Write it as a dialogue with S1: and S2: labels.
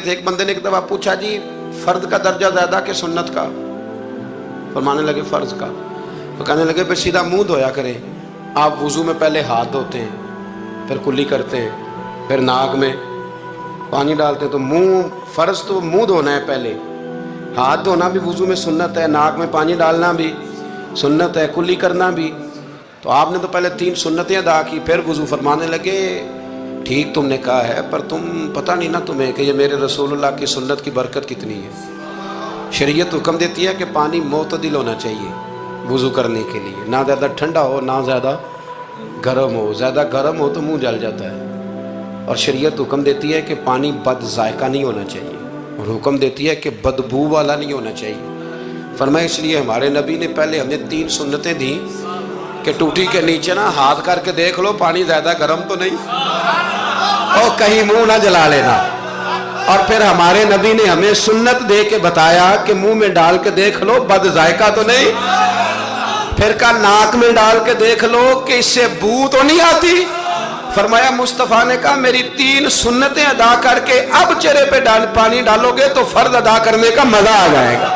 S1: एक बंदे ने एक दफा पूछा, जी फर्द का दर्जा ज्यादा कि सुन्नत का? फरमाने लगे फर्ज का। तो कहने लगे फिर सीधा मुंह धोया करें। आप वुजू में पहले हाथ धोते हैं, फिर कुल्ली करते हैं, फिर नाक में पानी डालते हैं। तो मुंह, फर्ज तो मुंह धोना है पहले, हाथ धोना भी वुजू में सुन्नत है, नाक में पानी डालना भी सुन्नत है, कुल्ली करना भी। तो आपने तो पहले 3 सुन्नतें अदा की, फिर वुजू। फरमाने लगे ठीक तुमने कहा है, पर तुम पता नहीं ना तुम्हें कि ये मेरे रसूलुल्लाह की सुन्नत की बरकत कितनी है। शरीयत हुक्म देती है कि पानी मोतदिल होना चाहिए वुजू करने के लिए, ना ज़्यादा ठंडा हो ना ज़्यादा गर्म हो। ज़्यादा गर्म हो तो मुंह जल जाता है। और शरीयत हुक्म देती है कि पानी बद जायका नहीं होना चाहिए, और हुक्म देती है कि बदबू वाला नहीं होना चाहिए। फरमाया इसलिए हमारे नबी ने पहले हमें 3 सुन्नतें दी कि टूटी के नीचे ना हाथ करके देख लो पानी ज़्यादा गर्म तो नहीं, और कहीं मुंह ना जला लेना। और फिर हमारे नबी ने हमें सुन्नत दे के बताया कि मुंह में डाल के देख लो बद जायका तो नहीं। फिर का नाक में डाल के देख लो कि इससे बू तो नहीं आती। फरमाया मुस्तफ़ा ने कहा मेरी 3 सुन्नतें अदा करके अब चेहरे पे पानी डालोगे तो फर्ज अदा करने का मजा आ जाएगा।